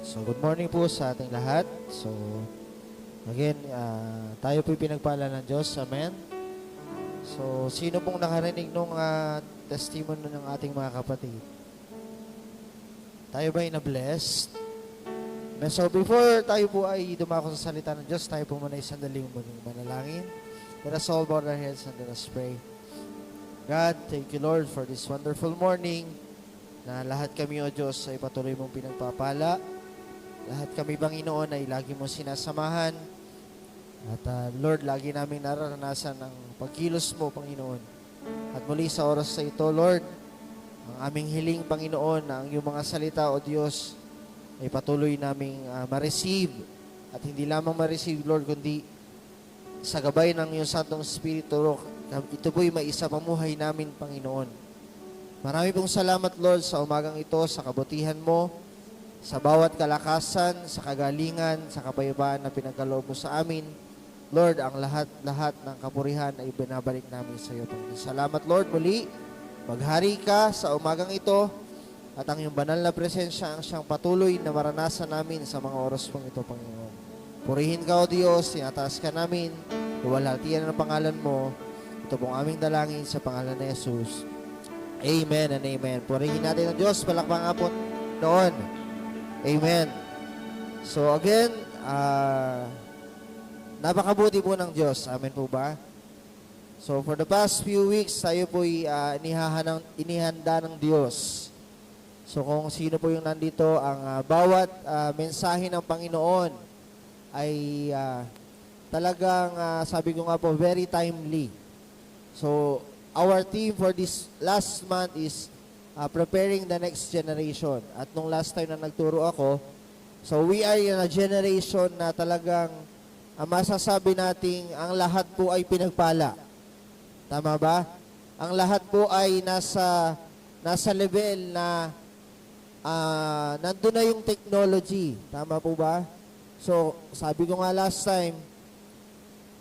So, good morning po sa ating lahat. So, again, tayo po'y pinagpala ng Diyos. Amen. So, sino pong nakarinig nung testimony ng ating mga kapatid? Tayo ba'y na-blessed? So, before tayo po ay dumako sa salita ng Diyos, tayo po muna ay sandaling muling manalangin. Let us all bow our heads and let us pray. God, thank you, Lord, for this wonderful morning na lahat kami, O Diyos, ay patuloy mong pinagpapala. Lahat kami, Panginoon, ay lagi mong sinasamahan. At Lord, lagi namin nararanasan ang pagkilos mo, Panginoon. At muli sa oras sa ito, Lord, ang aming hiling, Panginoon, na ang iyong mga salita, O Diyos, ay patuloy naming ma-receive. At hindi lamang ma-receive, Lord, kundi sa gabay ng iyong Santong Espiritu, ito po'y maisa pamuhay namin, Panginoon. Marami pong salamat, Lord, sa umagang ito, sa kabutihan mo, sa bawat kalakasan, sa kagalingan, sa kapayapaan na pinagkaloob mo sa amin. Lord, ang lahat ng kapurihan ay binabalik namin sa iyo, Panginoon. Salamat, Lord, muli. Maghari ka sa umagang ito at ang iyong banal na presensya ang siyang patuloy na maranasan namin sa mga oras pong ito, Panginoon. Purihin ka, O Diyos, tinataas ka namin, luwalhatian ang pangalan mo. Ito pong aming dalangin sa pangalan ni Jesus. Amen and amen. Purihin natin ang Diyos, palakpakan po noon. Amen. So again, napakabuti po ng Diyos. Amen po ba? So for the past few weeks, tayo po'y inihanda ng Diyos. So kung sino po yung nandito, ang bawat mensahe ng Panginoon ay talagang, sabi ko nga po, very timely. So our theme for this last month is preparing the next generation. At nung last time na nagturo ako, so we are in a generation na talagang masasabi nating ang lahat po ay pinagpala. Tama ba? Ang lahat po ay nasa level na nandun na yung technology. Tama po ba? So, sabi ko nga last time,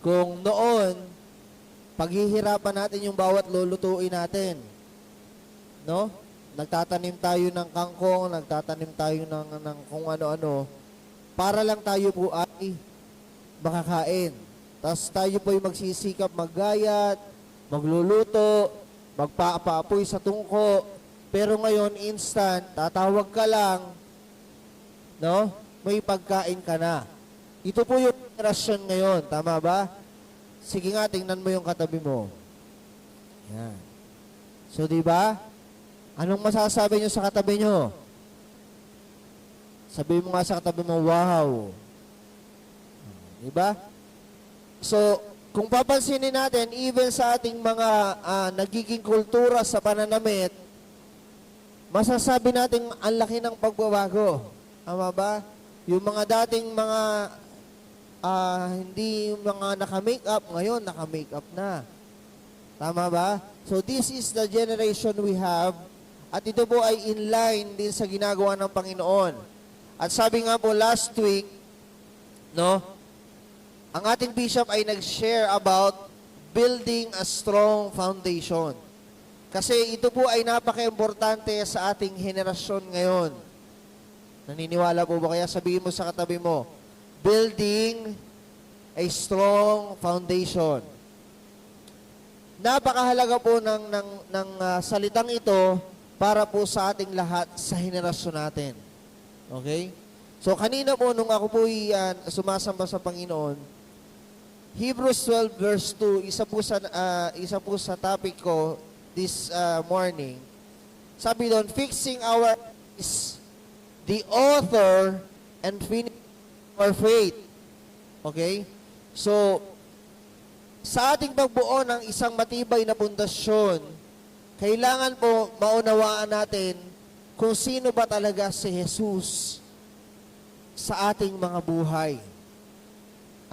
kung noon, paghihirapan natin yung bawat lulutuin natin. No? Nagtatanim tayo ng kangkong, nagtatanim tayo ng kung ano-ano, para lang tayo po ay makakain. Tapos tayo po ay magsisikap, maggayat, magluluto, magpapaapoy sa tungko. Pero ngayon, instant, tatawag ka lang, no? May pagkain ka na. Ito po yung generasyon ngayon, tama ba? Sige nga, tingnan mo yung katabi mo. Yan. So, di ba? Anong masasabi nyo sa katabi nyo? Sabi mo nga sa katabi mo, wow. Diba? So, kung papansinin natin, even sa ating mga nagiging kultura sa pananamit, masasabi natin ang laki ng pagbabago. Tama ba? Yung mga dating mga hindi mga naka-makeup, ngayon naka-makeup na. Tama ba? So, this is the generation we have. At ito po ay in line din sa ginagawa ng Panginoon. At sabi nga po last week, no, ang ating bishop ay nag-share about building a strong foundation. Kasi ito po ay napaka-importante sa ating henerasyon ngayon. Naniniwala po ba? Kaya sabihin mo sa katabi mo, building a strong foundation. Napakahalaga po ng salitang ito para po sa ating lahat sa henerasyon natin. Okay? So, kanina po, nung ako po sumasamba sa Panginoon, Hebrews 12 verse 2, isa po sa topic ko this morning. Sabi doon, fixing our is the author and finisher of our faith. Okay? So, sa ating pagbuo ng isang matibay na pundasyon, kailangan po maunawaan natin kung sino ba talaga si Jesus sa ating mga buhay.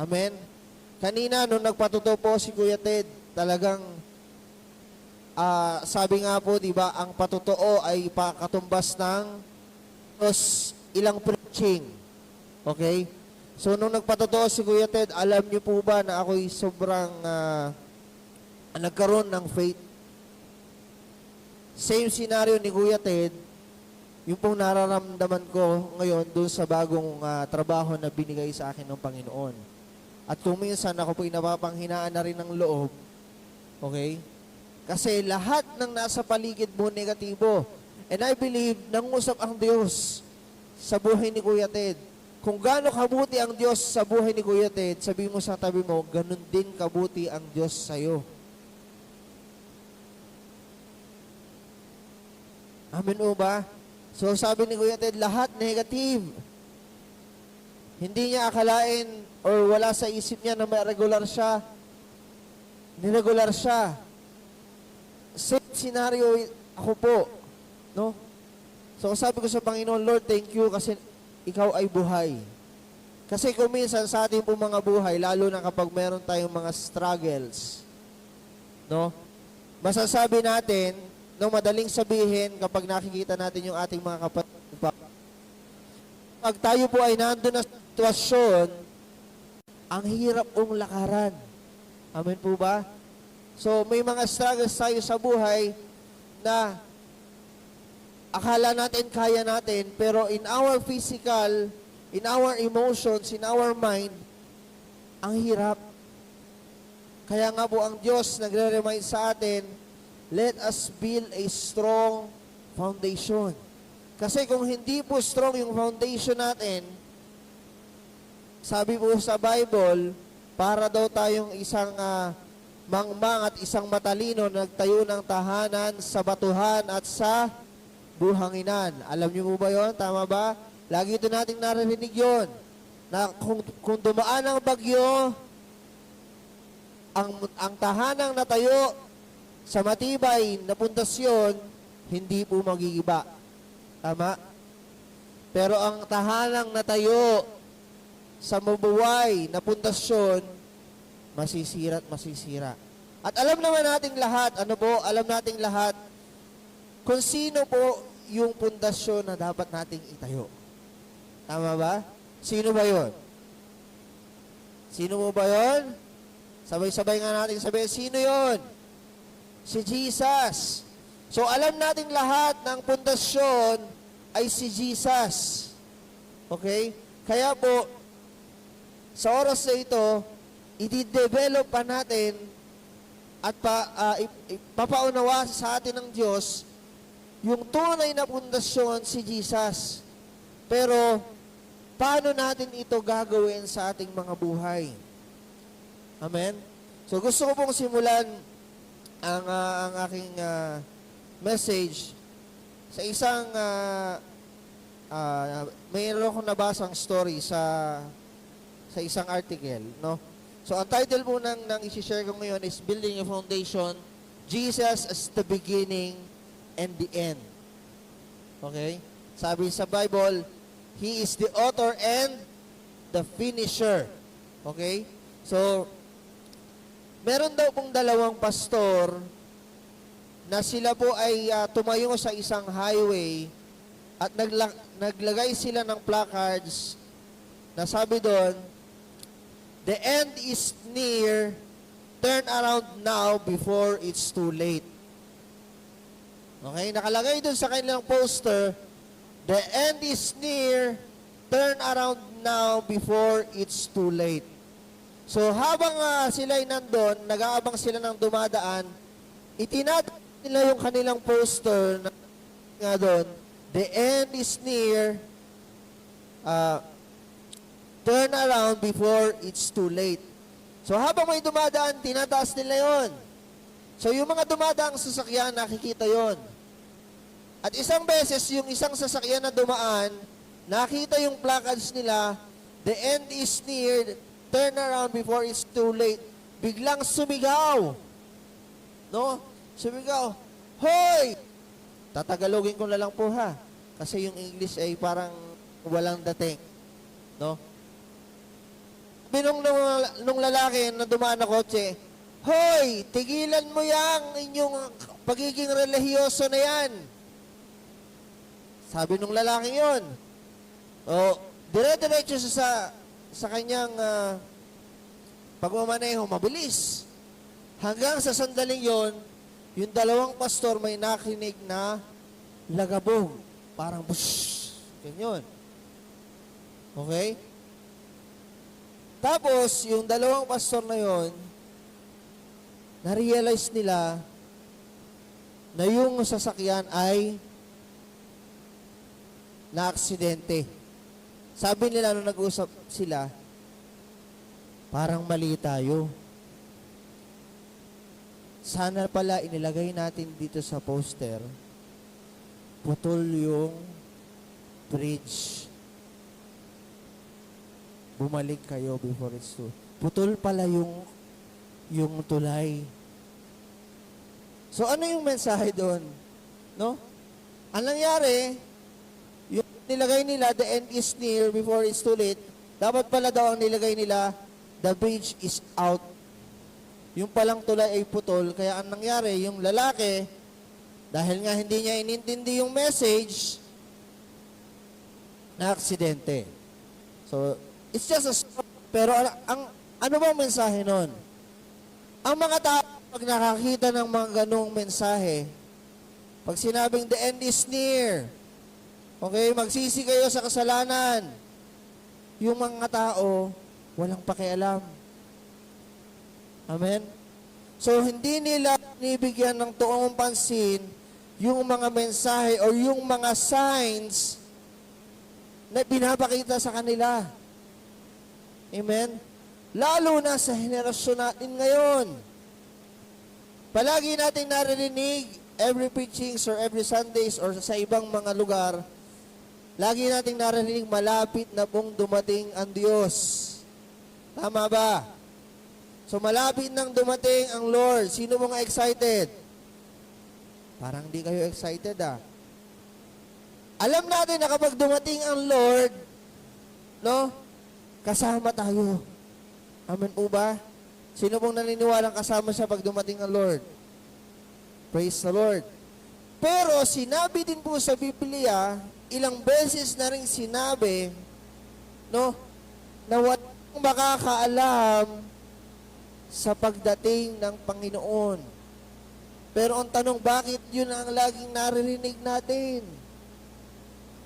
Amen? Kanina, nung nagpatuto po si Kuya Ted, talagang sabi nga po, di ba, ang patutoo ay pakatumbas ng ilang preaching. Okay? So, nung nagpatuto si Kuya Ted, alam niyo po ba na ako'y sobrang nagkaroon ng faith? Same scenario ni Kuya Ted, yung pong nararamdaman ko ngayon doon sa bagong trabaho na binigay sa akin ng Panginoon. At kung minsan ako po'y napapanghinaan na rin ng loob, okay? Kasi lahat ng nasa paligid mo negatibo. And I believe, nangusap ang Diyos sa buhay ni Kuya Ted. Kung gaano kabuti ang Diyos sa buhay ni Kuya Ted, sabi mo sa tabi mo, ganun din kabuti ang Diyos sa'yo. Amen o ba? So sabi ni Kuya Ted, lahat negative. Hindi niya akalain or wala sa isip niya na may regular siya. Niregular siya. Same scenario ako po. No? So sabi ko sa Panginoon, Lord, thank you kasi ikaw ay buhay. Kasi kung minsan sa ating po mga buhay, lalo na kapag meron tayong mga struggles, no? Masasabi natin, no, madaling sabihin kapag nakikita natin yung ating mga kapatid, pag tayo po ay nandun na sitwasyon, ang hirap pong lakaran. Amen po ba? So, may mga struggles tayo sa buhay na akala natin kaya natin, pero in our physical, in our emotions, in our mind, ang hirap. Kaya nga po ang Diyos nagre-remind sa atin, let us build a strong foundation. Kasi kung hindi po strong yung foundation natin, sabi po sa Bible, para daw tayong isang mangmang at isang matalino nagtayo ng tahanan sa batuhan at sa buhanginan. Alam niyo po ba yun? Tama ba? Lagi ito nating narinig yun. Na kung dumaan ang bagyo, ang tahanang natayo sa matibay na pundasyon, hindi po magigiba. Tama? Pero ang tahanang natayo sa mabuhay na pundasyon, masisira at masisira. At alam naman nating lahat, alam nating lahat, kung sino po yung pundasyon na dapat nating itayo. Tama ba? Sino ba yun? Sino mo ba yun? Sabay-sabay nga natin sabihin, sino yun? Si Jesus. So alam nating lahat ng pundasyon ay si Jesus. Okay? Kaya po, sa oras na ito, i-develop pa natin at papaunawa sa atin ng Diyos yung tunay na pundasyon si Jesus. Pero, paano natin ito gagawin sa ating mga buhay? Amen? So, gusto ko pong simulan ang aking message sa isang mayroon akong nabasang story sa isang article, no? So, ang title po ng isi-share ko ngayon is Building a Foundation, Jesus as the Beginning and the End. Okay? Sabi sa Bible, He is the author and the finisher. Okay? So, meron daw pong dalawang pastor na sila po ay tumayo sa isang highway at naglagay sila ng placards na sabi doon, the end is near, turn around now before it's too late. Okay, nakalagay doon sa kanilang poster, the end is near, turn around now before it's too late. So habang sila'y nandun, nag-aabang sila ng dumadaan, itinatapos nila yung kanilang poster na nga doon, the end is near, turn around before it's too late. So habang may dumadaan, tinataas nila yon. So yung mga dumadaang sasakyan, nakikita yon. At isang beses, yung isang sasakyan na dumaan, nakita yung placards nila, the end is near, turn around before it's too late. Biglang sumigaw. No? Sumigaw. Hoy! Tatagalogin ko na lang po ha. Kasi yung English ay parang walang dating. No? Nung lalaki na dumaan na kotse, hoy, tigilan mo yang inyong pagiging relihiyoso na yan. Sabi nung lalaki yon. O, dire-diretso sa kanyang pagmamaneho, mabilis. Hanggang sa sandaling yon, yung dalawang pastor may nakinig na lagabong. parang bush, ganyan. Okay? Tapos, yung dalawang pastor na yon, na-realize nila na yung sasakyan ay na-aksidente. Sabi nila nung nag-usap sila, parang mali tayo. Sana pala inilagay natin dito sa poster, putol yung bridge. Bumalik kayo before it's too. Putol pala yung tulay. So ano yung mensahe doon? No? Ang nangyari, yung nilagay nila, the end is near before it's too late, dapat pala daw ang nilagay nila, the bridge is out. Yung palang tulay ay putol, kaya ang nangyari, yung lalaki, dahil nga hindi niya inintindi yung message, na aksidente. So, it's just a story. Pero ano bang mensahe nun? Ang mga tao, pag nakakita ng mga ganong mensahe, pag sinabing the end is near, okay, magsisi kayo sa kasalanan, yung mga tao, walang pakialam. Amen? So, hindi nila nibigyan ng tuong pansin yung mga mensahe o yung mga signs na pinapakita sa kanila. Amen? Lalo na sa henerasyon natin ngayon. Palagi natin naririnig every preachings or every Sundays or sa ibang mga lugar, lagi nating naririnig malapit na pong dumating ang Diyos. Tama ba? So malapit nang dumating ang Lord. Sino mga excited? Parang di kayo excited Alam natin na kapag dumating ang Lord, no? Kasama tayo. Amen po ba? Sino pong naniniwalang kasama siya pag dumating ang Lord? Praise the Lord. Pero sinabi din po sa Biblia, ilang beses na rin sinabi, no, na walang makakaalam sa pagdating ng Panginoon. Pero ang tanong, bakit yun ang laging naririnig natin?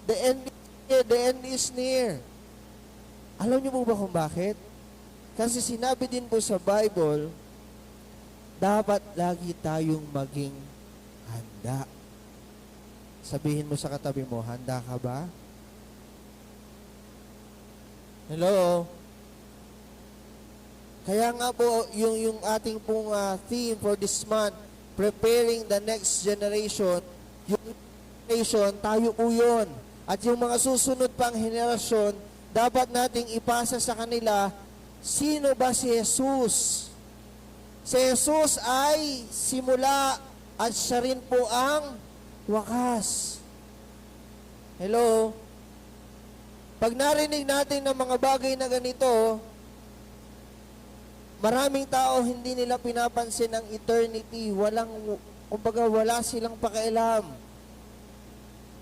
The end is near, the end is near. Alam niyo po ba kung bakit? Kasi sinabi din po sa Bible, dapat lagi tayong maging handa. Sabihin mo sa katabi mo, handa ka ba? Hello? Kaya nga po, yung ating pong theme for this month, preparing the next generation, yung generation, tayo po yun. At yung mga susunod pang henerasyon, dapat nating ipasa sa kanila, sino ba si Jesus? Si Jesus ay simula at siya rin po ang wakas. Hello? Pag narinig natin ng mga bagay na ganito, maraming tao hindi nila pinapansin ang eternity. Kumbaga wala silang pakialam.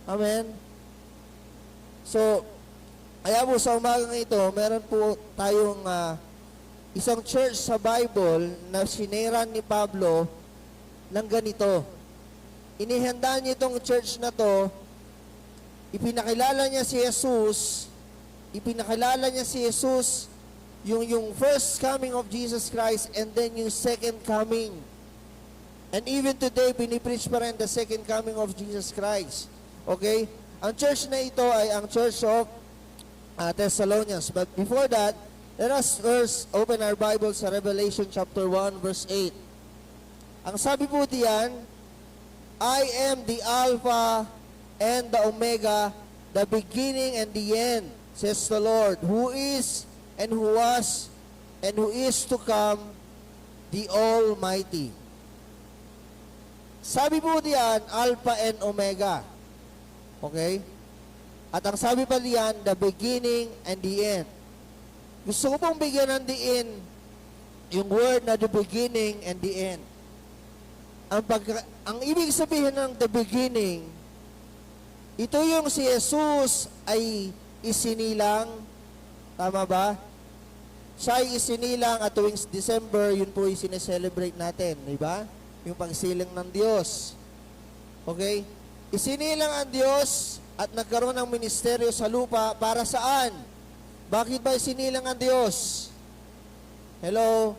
Amen? So, kaya po sa umagang ito, meron po tayong isang church sa Bible na sineran ni Pablo ng ganito. Inihanda niya itong church na to, ipinakilala niya si Jesus, yung first coming of Jesus Christ and then yung second coming. And even today, pinipreach pa rin the second coming of Jesus Christ. Okay? Ang church na ito ay ang Church of Thessalonians. But before that, let us first open our Bible sa Revelation chapter 1, verse 8. Ang sabi po diyan, I am the Alpha and the Omega, the beginning and the end, says the Lord, who is and who was and who is to come, the Almighty. Sabi po diyan, Alpha and Omega. Okay? At ang sabi pa diyan, the beginning and the end. Gusto ko pong bigyan ng diin yung word na the beginning and the end. Ang ibig sabihin ng the beginning, ito yung si Jesus ay isinilang, tama ba? Siya ay isinilang at tuwing December, yun po yung sineselebrate natin, di ba? Yung pagsilang ng Diyos. Okay? Isinilang ang Diyos at nagkaroon ng ministeryo sa lupa para saan? Bakit ba sinilang ang Diyos? Hello?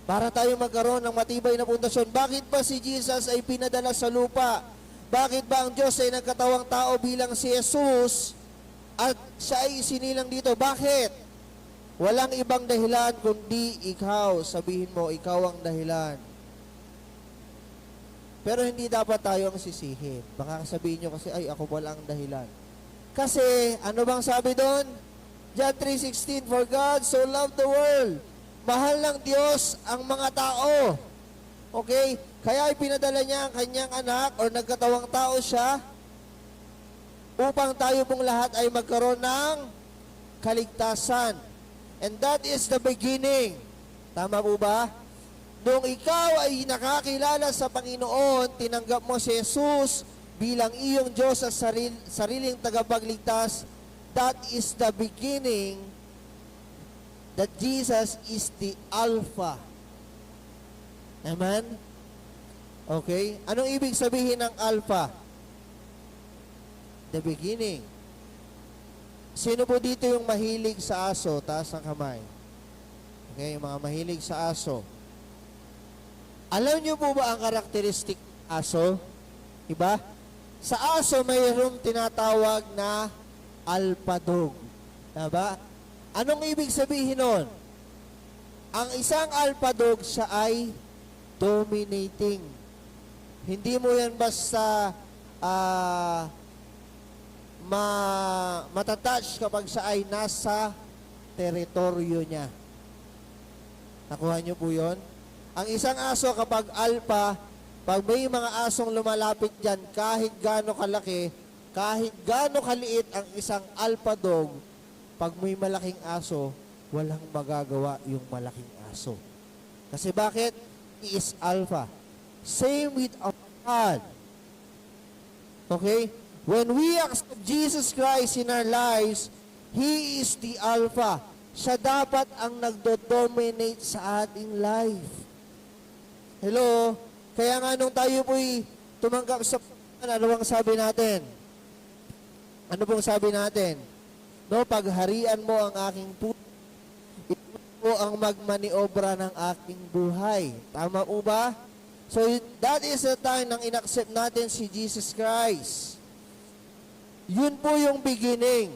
Para tayo magkaroon ng matibay na pundasyon. Bakit ba si Jesus ay pinadala sa lupa? Bakit ba ang Diyos ay nagkatawang tao bilang si Jesus at siya ay sinilang dito? Bakit? Walang ibang dahilan kundi ikaw. Sabihin mo, ikaw ang dahilan. Pero hindi dapat tayo ang sisihin. Baka sabihin nyo kasi, ay, ako pala ang dahilan. Kasi, ano bang sabi doon? John 3:16, For God so loved the world. Mahal ng Diyos ang mga tao. Okay? Kaya ipinadala niya ang kanyang anak or nagkatawang tao siya upang tayo pong lahat ay magkaroon ng kaligtasan. And that is the beginning. Tama po ba? Nung ikaw ay nakakilala sa Panginoon, tinanggap mo si Jesus bilang iyong Diyos sa sariling tagapagligtas, that is the beginning that Jesus is the Alpha. Amen? Okay? Anong ibig sabihin ng Alpha? The beginning. Sino po dito yung mahilig sa aso? Taas ang kamay. Okay, yung mga mahilig sa aso. Alam niyo po ba ang karakteristik ng aso? Diba? Sa aso, mayroong tinatawag na alpha dog. Diba? Anong ibig sabihin nun? Ang isang alpha dog, siya ay dominating. Hindi mo yan basta matatouch kapag siya ay nasa teritoryo niya. Nakuha niyo po yun? Ang isang aso kapag alpha, pag may mga asong lumalapit dyan, kahit gaano kalaki, kahit gaano kaliit ang isang alpha dog, pag may malaking aso, walang magagawa yung malaking aso. Kasi bakit? He is alpha. Same with our God. Okay? When we accept Jesus Christ in our lives, He is the alpha. Siya dapat ang nagdo-dominate sa ating life. Hello? Kaya nga nung tayo po'y tumanggap sa ano bang sabi natin? Ano pong sabi natin? No, pagharian mo ang aking puso, ito po ang magmaniobra ng aking buhay. Tama po ba? So, that is the time nang inaccept natin si Jesus Christ. Yun po yung beginning.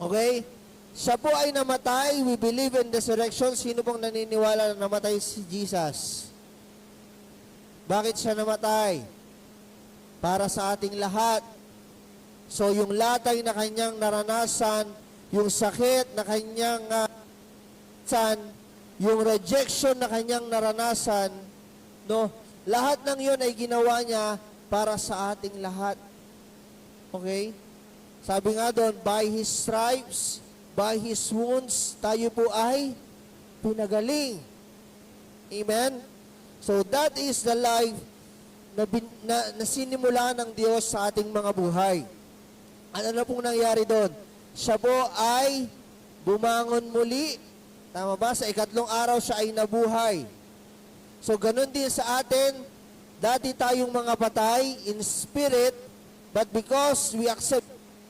Okay? Siya po ay namatay. We believe in resurrection. Sino pong naniniwala na namatay si Jesus? Bakit siya namatay? Para sa ating lahat. So, yung latay na kanyang naranasan, yung sakit na kanyang yung rejection na kanyang naranasan, no? Lahat ng yun ay ginawa niya para sa ating lahat. Okay? Sabi nga doon, by His stripes, by His wounds, tayo po ay pinagaling. Amen? So, that is the life na sinimula ng Diyos sa ating mga buhay. Ano pong nangyari doon? Siya po ay bumangon muli. Tama ba? Sa ikatlong araw siya ay nabuhay. So, ganun din sa atin. Dati tayong mga patay in spirit, but because we accept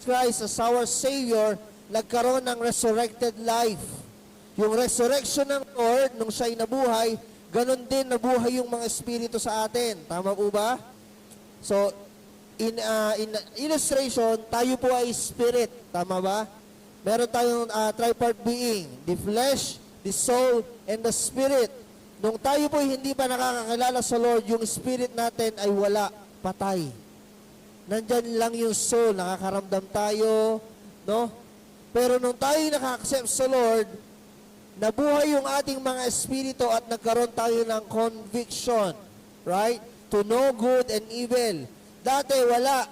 Christ as our Savior, nagkaroon ng resurrected life. Yung resurrection ng Lord, nung siya ay nabuhay, ganun din nabuhay yung mga espiritu sa atin. Tama po ba? So, in illustration, tayo po ay spirit. Tama ba? Meron tayong tripart being, the flesh, the soul, and the spirit. Nung tayo po hindi pa nakakakilala sa Lord, yung spirit natin ay wala, patay. Nandyan lang yung soul, nakakaramdam tayo, no? Pero nung tayo nakaka-accept sa Lord, nabuhay yung ating mga espiritu at nagkaroon tayo ng conviction, right? To know good and evil. Dati, wala.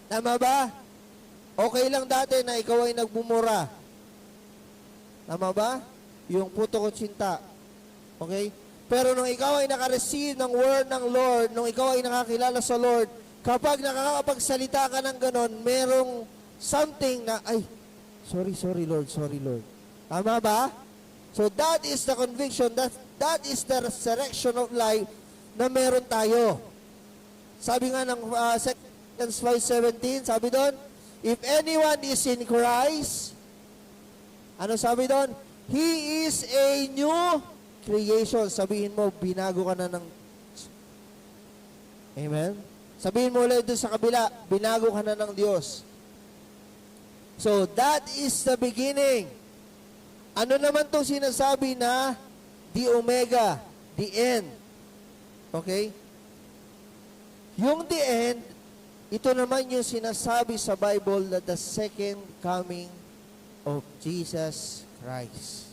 Tama ba? Okay lang dati na ikaw ay nagbumura. Tama ba? Yung puto ko tsinta. Okay? Pero nung ikaw ay naka-receive ng word ng Lord, nung ikaw ay nakakilala sa Lord, kapag nakakapagsalita ka ng ganon, merong something na, ay, sorry Lord. Tama ba? So that is the conviction, that is the resurrection of life na meron tayo. Sabi nga ng Galatians 5:17, sabi doon, if anyone is in Christ, ano sabi doon? He is a new creation. Sabihin mo, binago ka na ng... Amen? Sabihin mo ulit doon sa kabila, binago ka na ng Diyos. So, that is the beginning. Ano naman itong sinasabi na the Omega, the end? Okay? Yung the end, ito naman yung sinasabi sa Bible that the second coming of Jesus Christ.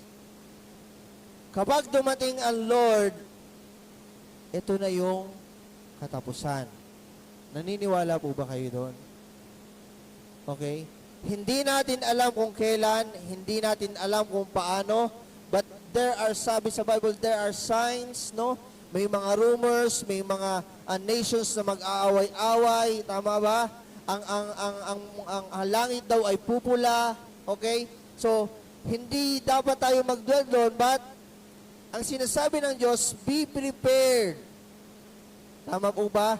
Kapag dumating ang Lord, ito na yung katapusan. Naniniwala po ba kayo doon? Okay? Hindi natin alam kung kailan, hindi natin alam kung paano, but there are, sabi sa Bible, there are signs, no? May mga rumors, may mga nations na mag-aaway-away, tama ba? Ang langit daw ay pupula, okay? So, hindi dapat tayo mag-dwell doon, but ang sinasabi ng Diyos, be prepared. Tama po ba?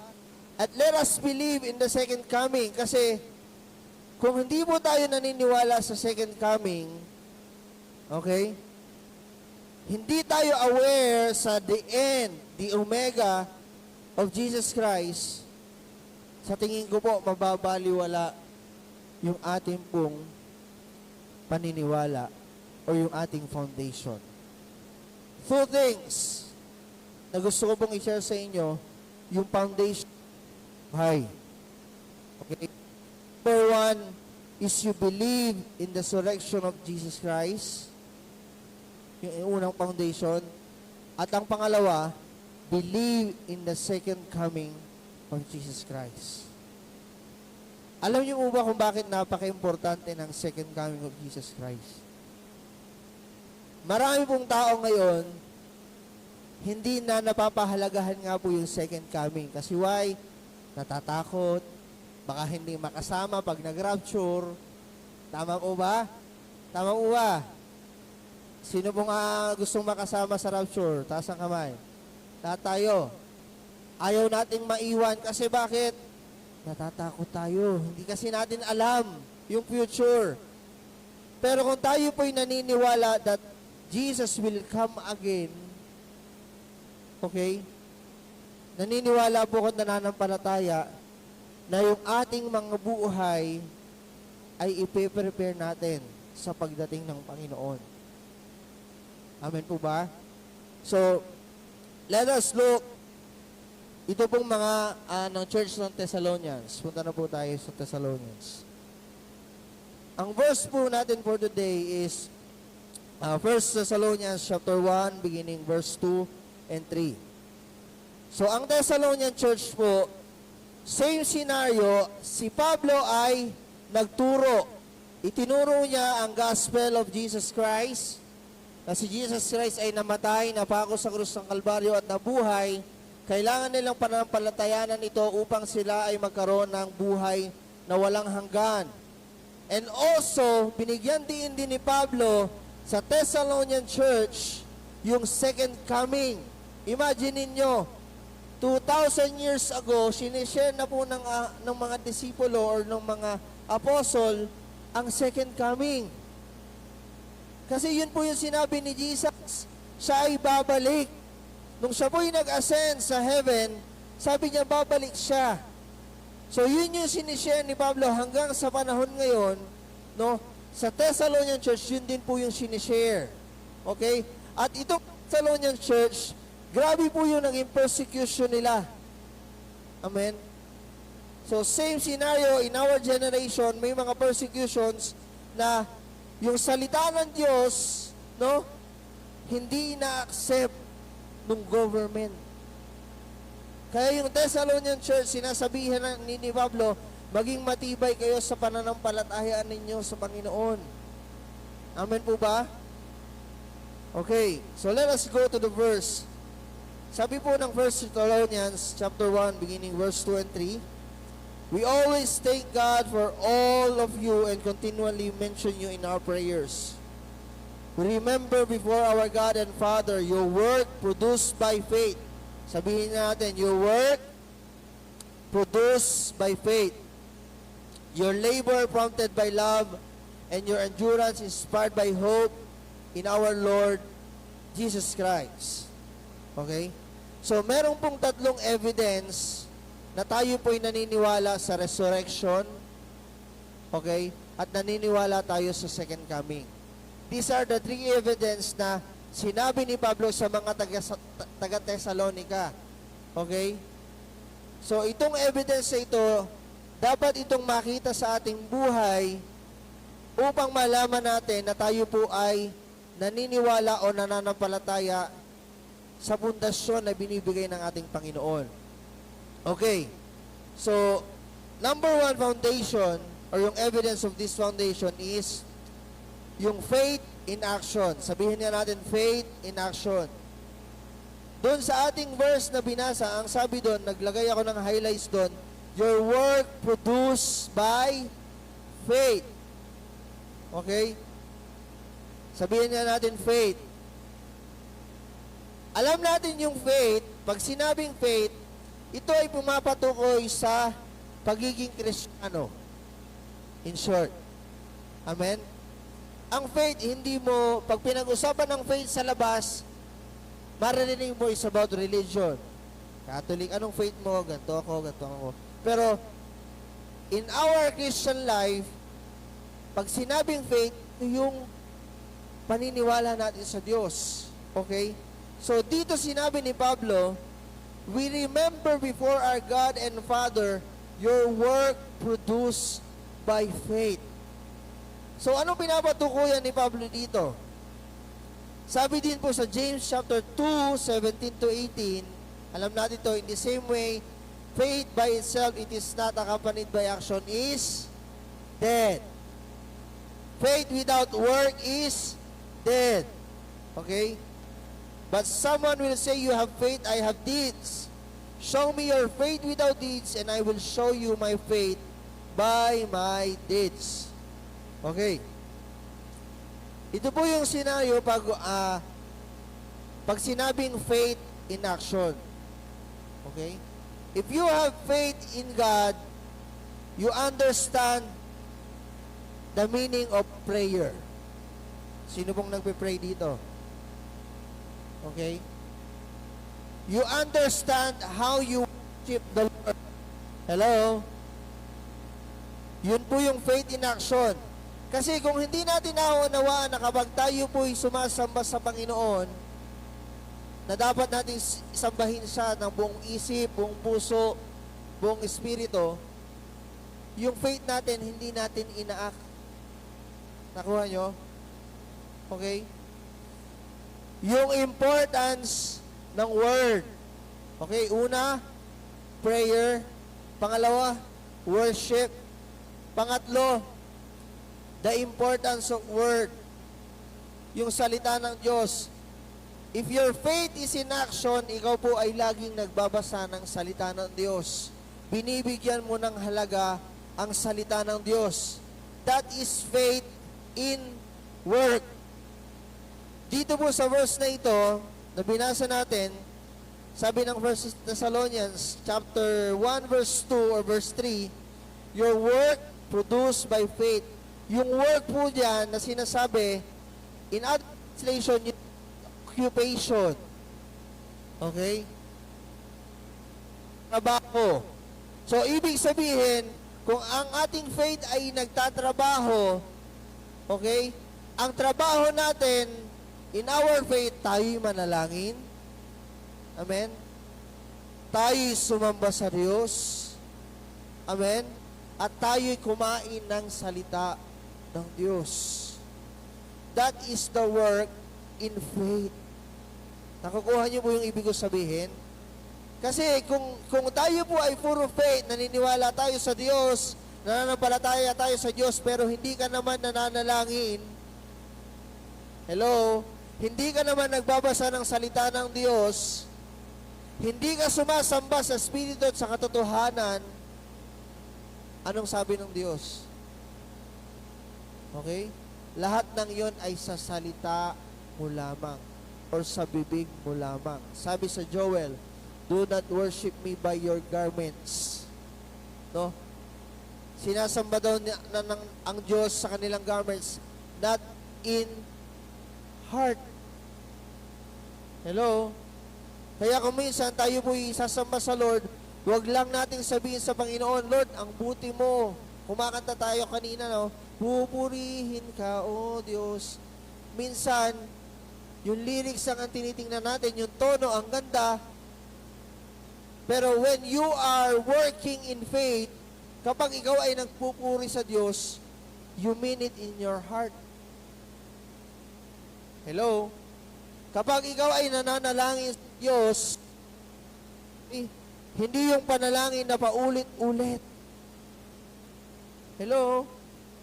At let us believe in the second coming. Kasi, kung hindi mo tayo naniniwala sa second coming, okay? Hindi tayo aware sa the end, the Omega of Jesus Christ, sa tingin ko po, mababaliwala yung ating pong paniniwala o yung ating foundation. Two things na gusto ko pong i-share sa inyo, yung foundation. Hi. Okay. Number one is you believe in the resurrection of Jesus Christ. Yung unang foundation. At ang pangalawa, believe in the second coming of Jesus Christ. Alam niyo ba kung bakit napaka-importante ng second coming of Jesus Christ? Marami pong tao ngayon, hindi na napapahalagahan nga po yung second coming. Kasi why? Natatakot, baka hindi makasama pag nag-rapture. Tama po ba? Tama po ba? Sino pong gustong makasama sa rapture? Taas ang kamay. Lahat tayo. Ayaw nating maiwan kasi bakit? Natatakot tayo. Hindi kasi natin alam yung future. Pero kung tayo po'y naniniwala that Jesus will come again, okay? Naniniwala po kung nananampalataya na yung ating mga buhay ay ipe-prepare natin sa pagdating ng Panginoon. Amen po ba? So, let us look. Ito pong mga ng Church ng Thessalonians. Punta na po tayo sa Thessalonians. Ang verse po natin for today is 1 Thessalonians chapter 1, beginning verse 2 and 3. So, ang Thessalonian Church po, same scenario, si Pablo ay nagturo. Itinuro niya ang gospel of Jesus Christ, na si Jesus Christ ay namatay, napako sa krus ng Kalbaryo at nabuhay. Kailangan nilang pananampalatayanan ito upang sila ay magkaroon ng buhay na walang hanggan. And also, binigyan din ni Pablo sa Thessalonian Church yung second coming. Imagine ninyo, 2,000 years ago, sinishare na po ng mga disipulo or ng mga apostle ang second coming. Kasi yun po yung sinabi ni Jesus, siya ay babalik. Nung siya po'y nag-ascend sa heaven, sabi niya babalik siya. So yun yung sinishare ni Pablo hanggang sa panahon ngayon, no? Sa Thessalonian Church, yun din po yung sinishare. Okay? At itong Thessalonian Church, grabe po yung naging persecution nila. Amen? So same scenario in our generation, may mga persecutions na yung salita ng Diyos, no? Hindi na-accept ng government. Kaya yung Thessalonian Church, sinasabihan ni Pablo, maging matibay kayo sa pananampalatayaan ninyo sa Panginoon. Amen po ba? Okay, so let us go to the verse. Sabi po ng 1 Thessalonians chapter 1, beginning verse 2 and 3, we always thank God for all of you and continually mention you in our prayers. We remember before our God and Father your work produced by faith. Sabihin natin, your work produced by faith. Your labor prompted by love, and your endurance inspired by hope in our Lord Jesus Christ. Okay? So, meron pong tatlong evidence na tayo po'y naniniwala sa resurrection, okay? At naniniwala tayo sa second coming. These are the three evidence na sinabi ni Pablo sa mga taga-Thessalonica. Okay? So, itong evidence na ito, dapat itong makita sa ating buhay upang malaman natin na tayo po ay naniniwala o nananampalataya sa pundasyon na binibigay ng ating Panginoon. Okay. So, number one foundation or yung evidence of this foundation is yung faith in action. Sabihin niya natin, faith in action. Doon sa ating verse na binasa, ang sabi doon, naglagay ako ng highlights doon, your work produced by faith. Okay? Sabihin niya natin, faith. Alam natin yung faith, pag sinabing faith, ito ay pumapatukoy sa pagiging Kristiyano. In short. Amen? Ang faith, hindi mo, pag pinag-usapan ng faith sa labas, maririnig mo is about religion. Catholic, anong faith mo? Ganto ako, ganto ako. Pero, in our Christian life, pag sinabing faith, yung paniniwala natin sa Diyos. Okay? So, dito sinabi ni Pablo, we remember before our God and Father your work produced by faith. So, anong pinapatukuyan ni Pablo dito? Sabi din po sa James chapter 2, 17 to 18, alam natin ito, in the same way, faith by itself, it is not accompanied by action, is dead. Faith without work is dead. Okay? But someone will say, you have faith, I have deeds. Show me your faith without deeds, and I will show you my faith by my deeds. Okay. Ito po yung senaryo pag sinabing faith in action. Okay? If you have faith in God, you understand the meaning of prayer. Sino pong nagpe-pray dito? Okay? You understand how you worship the Lord. Hello? Yun po yung faith in action. Kasi kung hindi natin naunawaan na kapag tayo po'y sumasamba sa Panginoon, na dapat natin sambahin siya ng buong isip, buong puso, buong espiritu, yung faith natin, hindi natin ina-act. Nakuha nyo? Okay? Yung importance ng word. Okay, una, prayer. Pangalawa, worship. Pangatlo, the importance of word. Yung salita ng Diyos. If your faith is in action, ikaw po ay laging nagbabasa ng salita ng Diyos. Binibigyan mo ng halaga ang salita ng Diyos. That is faith in work. Dito po sa verse na ito, na binasa natin, sabi ng 1 Thessalonians chapter 1 verse 2 or verse 3, your work produced by faith. Yung work po dyan na sinasabi, in other translation, yung occupation. Okay? Trabaho. So, ibig sabihin, kung ang ating faith ay nagtatrabaho, okay, ang trabaho natin, in our faith, tayo'y manalangin. Amen? Tayo'y sumamba sa Diyos. Amen? At tayo'y kumain ng salita ng Diyos. That is the work in faith. Nakukuha niyo po yung ibig ko sabihin? Kasi kung tayo po ay puro faith, naniniwala tayo sa Diyos, nananampalataya tayo sa Diyos, pero hindi ka naman nananalangin, hello? Hindi ka naman nagbabasa ng salita ng Diyos, hindi ka sumasamba sa Espiritu at sa katotohanan, anong sabi ng Diyos? Okay? Lahat ng yon ay sa salita mo lamang or sa bibig mo lamang. Sabi sa Joel, do not worship me by your garments. No? Sinasamba daw ang Diyos sa kanilang garments, not in heart. Hello? Kaya kung minsan tayo po'y sasamba sa Lord, huwag lang nating sabihin sa Panginoon, Lord, ang buti mo. Kumakanta tayo kanina, no? Pupurihin ka, O Diyos. Minsan, yung lyrics ang tinitingnan natin, yung tono, ang ganda. Pero when you are working in faith, kapag ikaw ay nagpupuri sa Diyos, you mean it in your heart. Hello? Kapag ikaw ay nananalangin sa Diyos, hindi yung panalangin na paulit-ulit. Hello?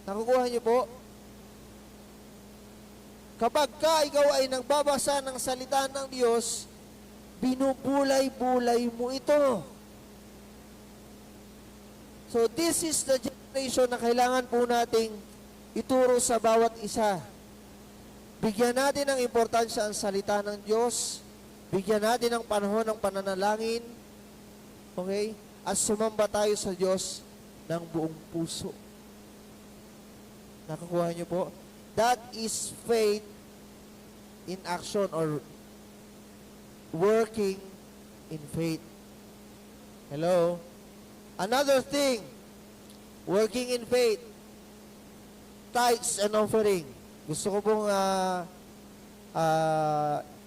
Nakukuha niyo po? Kapag ikaw ay nagbabasa ng salita ng Diyos, binubulay-bulay mo ito. So this is the generation na kailangan po nating ituro sa bawat isa. Bigyan natin ng importansya ang salita ng Diyos. Bigyan natin ng panahon ng pananalangin. Okay? At sumamba tayo sa Diyos ng buong puso. Nakukuha niyo po? That is faith in action or working in faith. Hello? Another thing, working in faith, tithes and offering. Gusto ko pong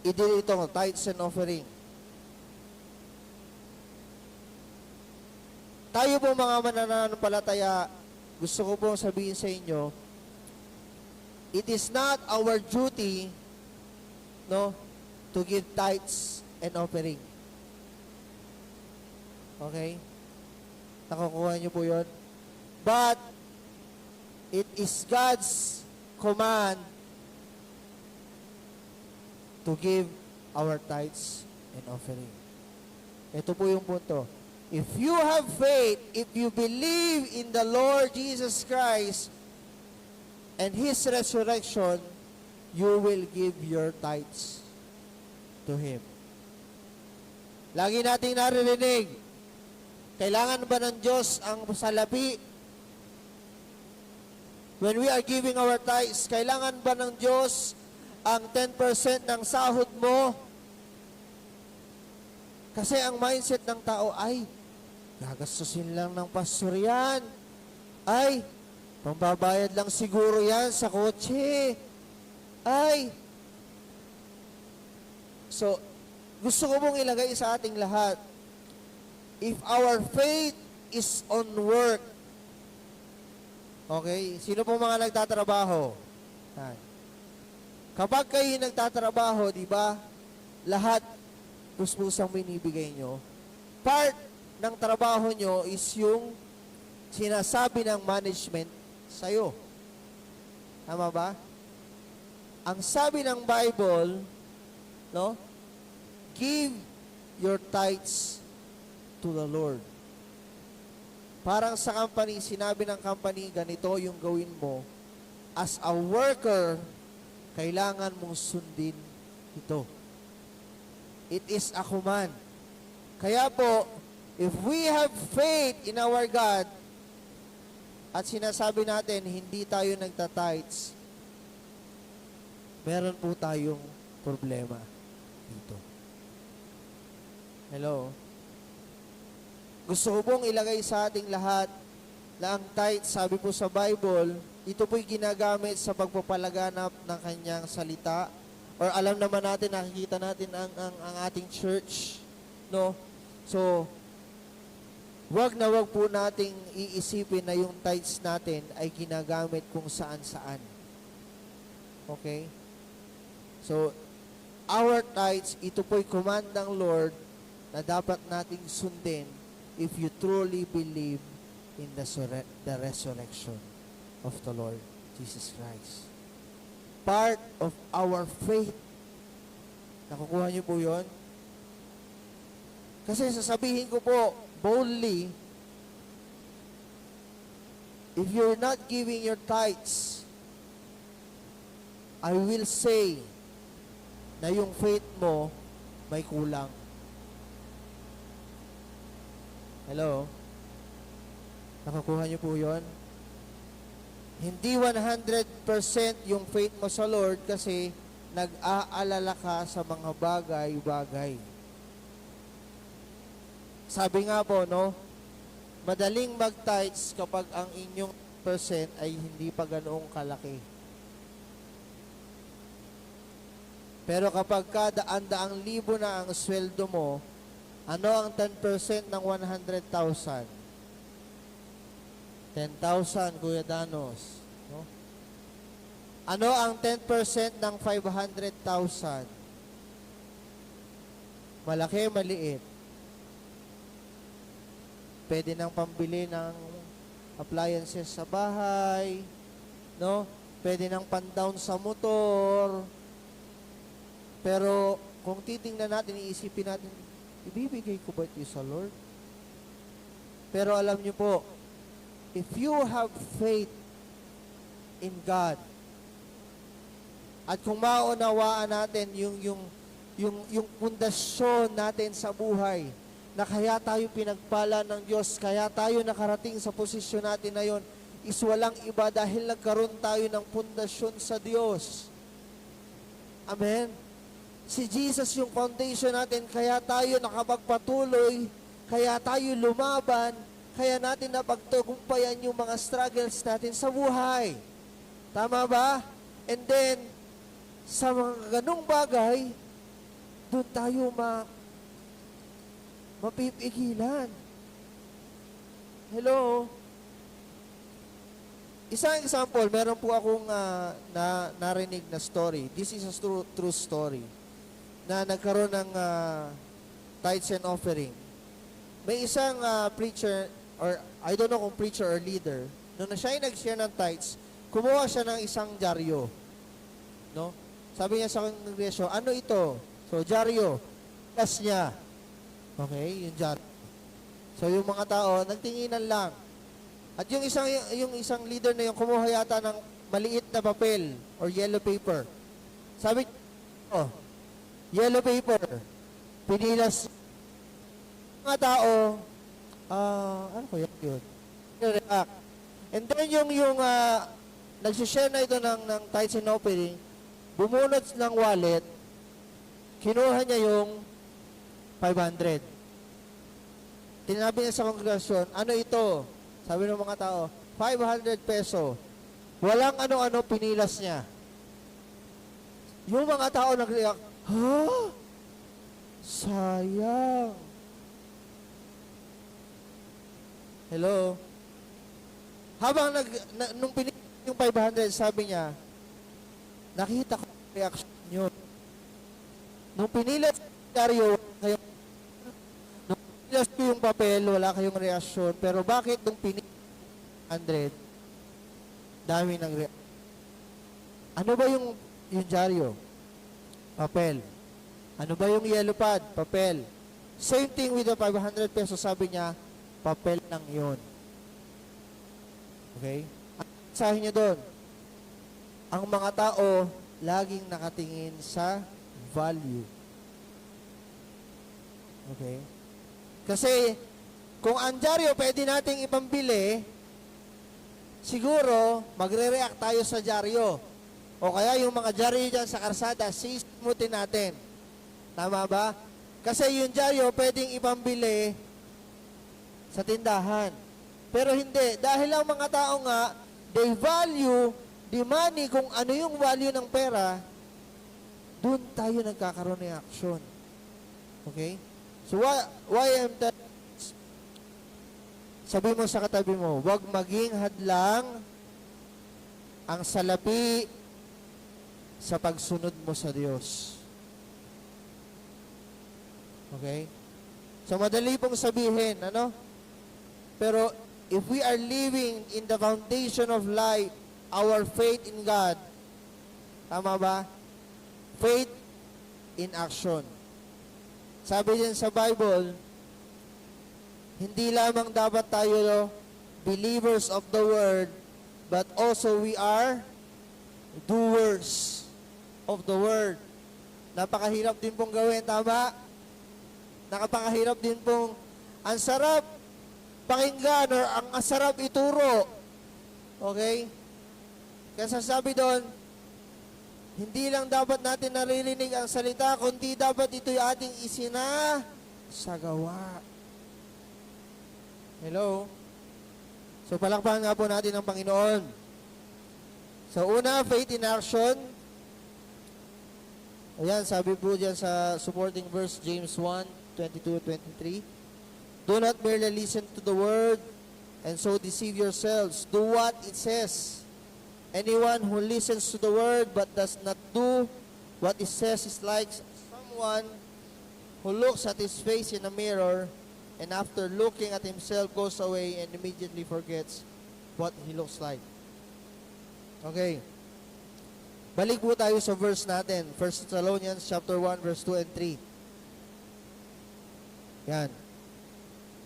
i-deal ito, tithes and offering. Tayo po mga mananampalataya, gusto ko pong sabihin sa inyo, it is not our duty, no, to give tithes and offering. Okay? Nakukuha niyo po yun? But, it is God's command to give our tithes and offering. Ito po yung punto. If you have faith, if you believe in the Lord Jesus Christ and His resurrection, you will give your tithes to Him. Lagi nating naririnig, kailangan ba ng Diyos ang salapi? When we are giving our tithes, kailangan ba ng Diyos ang 10% ng sahod mo? Kasi ang mindset ng tao ay, gagastusin lang ng pastor yan. Ay, pambabayad lang siguro yan sa kotse. Ay. So, gusto ko mong ilagay sa ating lahat, if our faith is on work, okay, sino po mga nagtatrabaho? Kapag kayo nagtatrabaho, di ba, lahat puspusang binibigay nyo, part ng trabaho nyo is yung sinasabi ng management sa'yo. Tama ba? Ang sabi ng Bible, no? Give your tithes to the Lord. Parang sa company, sinabi ng company, ganito yung gawin mo. As a worker, kailangan mong sundin ito. It is a command. Kaya po, if we have faith in our God, at sinasabi natin, hindi tayo nagtatites, meron po tayong problema dito. Hello? Gusto ko pong ilagay sa ating lahat na ang tithe, sabi po sa Bible, ito po'y ginagamit sa pagpapalaganap ng kanyang salita. Or alam naman natin, nakikita natin ang ating church. No? So, wag po nating iisipin na yung tithes natin ay ginagamit kung saan-saan. Okay? So, our tithes, ito po'y command ng Lord na dapat nating sundin if you truly believe in the resurrection of the Lord Jesus Christ. Part of our faith. Nakukuha niyo po yun? Kasi sasabihin ko po, boldly, if you're not giving your tithes, I will say na yung faith mo may kulang. Hello? Nakakuha niyo po yun? Hindi 100% yung faith mo sa Lord kasi nag-aalala ka sa mga bagay-bagay. Sabi nga po, no, madaling mag-tithes kapag ang inyong percent ay hindi pa ganoong kalaki. Pero kapag daan-daang libo na ang sweldo mo, ano ang 10% ng 100,000? 10,000, Kuya Danos. No? Ano ang 10% ng 500,000? Malaki, maliit. Pwede nang pambili ng appliances sa bahay, no? Pwede nang pan-down sa motor. Pero kung titingnan natin, iisipin natin, ibibigay ko ba ito sa Lord? Pero alam niyo po, if you have faith in God, at kung maunawaan natin yung pundasyon natin sa buhay, na kaya tayo pinagpala ng Diyos, kaya tayo nakarating sa posisyon natin na yon, is walang iba dahil nagkaroon tayo ng pundasyon sa Diyos. Amen? Si Jesus yung foundation natin, kaya tayo nakapagpatuloy, kaya tayo lumaban, kaya natin napagtagumpayan yung mga struggles natin sa buhay. Tama ba? And then, sa mga ganong bagay, doon tayo mapipigilan. Hello? Isang example, meron po akong narinig na story. This is a true story. Na nagkaroon ng tithes and offering. May isang preacher, or I don't know kung preacher or leader, nung siya ay nag-share ng tithes, kumuha siya ng isang dyaryo. No? Sabi niya sa kongregasyon, ano ito? So, dyaryo. Plus niya. Okay, yung dyaryo. So, yung mga tao, nagtinginan lang. At yung isang leader na yung kumuha yata ng maliit na papel or yellow paper. Sabi, yellow paper. Pinilas mga tao, ano ko yun? React. And then yung nagsishare na ito ng tithes and offering, bumunot ng wallet, kinuha niya yung 500. Tinabi niya sa kongregasyon, ano ito? Sabi ng mga tao, 500 peso. Walang ano-ano, pinilas niya. Yung mga tao nag-react, ha? Sayang. Hello? Habang nung pinilis yung 500, sabi niya, nakita ko yung reaction niyo. Nung pinilis ko yung papel, wala kayong reaksyon. Pero bakit nung pinilis 100, dami ng reaksyon? Ano ba yung dyaryo? Papel. Ano ba yung yellow pad? Papel. Same thing with the 500 pesos, sabi niya, papel lang yun. Okay? Ang mensahe niya doon, ang mga tao laging nakatingin sa value. Okay? Kasi, kung ang dyaryo pwede nating ipambili, siguro, magre-react tayo sa dyaryo. O kaya yung mga dyaryo dyan sa karsada, sisimutin natin. Tama ba? Kasi yung dyaryo pwedeng ipambili sa tindahan. Pero hindi. Dahil ang mga tao nga, they value the money, kung ano yung value ng pera, doon tayo nagkakaroon ng action. Okay? So, why am that? Sabi mo sa katabi mo, huwag maging hadlang ang salapi sa pagsunod mo sa Diyos. Okay? So, madali pong sabihin, ano? Pero, if we are living in the foundation of life, our faith in God, tama ba? Faith in action. Sabi din sa Bible, hindi lamang dapat tayo believers of the Word, but also we are doers of the Word. Napakahirap din pong gawin, tama? Napakahirap din pong, ang sarap pakinggan or ang asarap ituro. Okay? Kaya sasabi doon, hindi lang dapat natin naririnig ang salita, kundi dapat ito'y ating isinasagawa. Hello? So palakpakan nga po natin ang Panginoon. So una, faith in action. Ayan, sabi po dyan sa supporting verse, James 1:22-23. Do not merely listen to the word and so deceive yourselves. Do what it says. Anyone who listens to the word but does not do what it says is like someone who looks at his face in a mirror and after looking at himself goes away and immediately forgets what he looks like. Okay. Balik po tayo sa verse natin. 1 Thessalonians chapter 1 verse 2 and 3. Yan.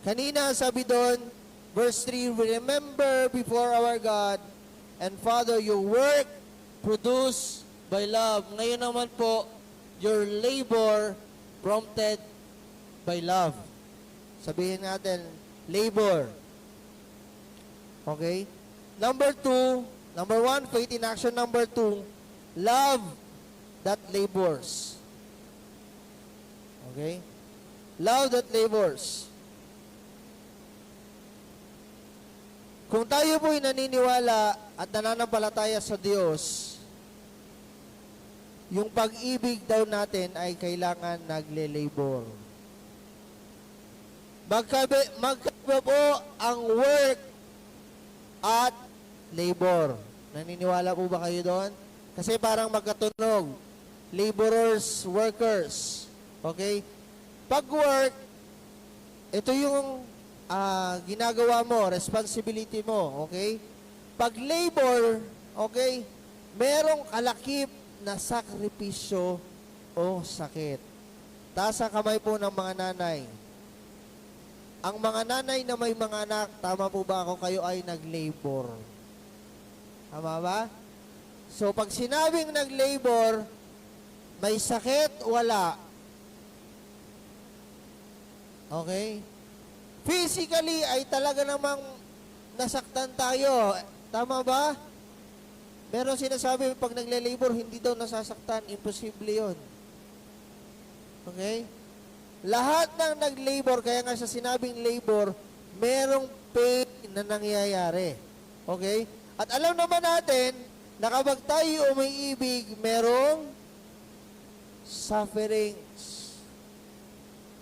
Kanina sabi doon, verse 3, remember before our God and Father your work produced by love. Ngayon naman po, your labor prompted by love. Sabihin natin, labor. Okay? Number 1, faith in action. Number 2, love that labors. Okay? Love that labors. Kung tayo po'y naniniwala at nananampalataya sa Diyos, yung pag-ibig daw natin ay kailangan nagle-labor. Magkaiba po ang work at labor. Naniniwala po ba kayo doon? Kasi parang magkatunog. Laborers, workers. Okay? Pag-work, ito yung ginagawa mo, responsibility mo, okay? Pag labor, okay, merong kalakip na sakripisyo o sakit. Taas ang kamay po ng mga nanay. Ang mga nanay na may mga anak, tama po ba ako, kayo ay nag-labor? Tama ba? So, pag sinabing nag-labor, may sakit, wala. Okay? Physically ay talaga namang nasaktan tayo. Tama ba? Pero sinasabi pag nagle-labor, hindi daw nasasaktan. Imposible yun. Okay? Lahat ng nag-labor, kaya nga sa sinabing labor, merong pain na nangyayari. Okay? At alam naman natin, na kapag tayo umiibig, merong sufferings.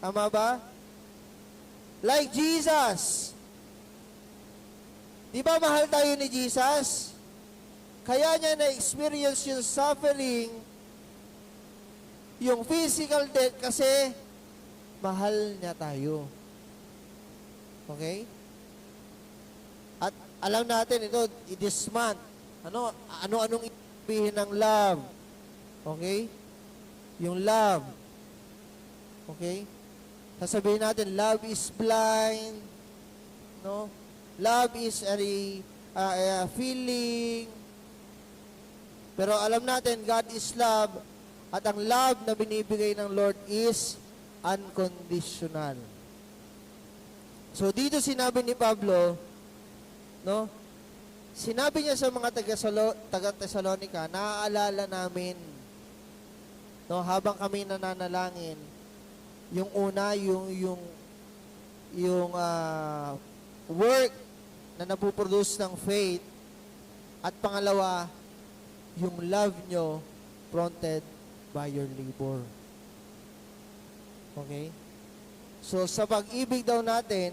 Tama ba? Like Jesus. Di ba mahal tayo ni Jesus? Kaya niya na-experience yung suffering, yung physical death, kasi mahal niya tayo. Okay? At alam natin ito, this month, anong ibihin ng love? Okay? Yung love. Okay? Sasabihin natin, love is blind, no? Love is a feeling. Pero alam natin, God is love, at ang love na binibigay ng Lord is unconditional. So dito sinabi ni Pablo, no? Sinabi niya sa mga taga-Tesalonica, naaalala namin, no, habang kami nananalangin, yung una, yung work na napuproduce ng faith, at pangalawa, yung love nyo prompted by your labor. Okay? So, sa pag-ibig daw natin,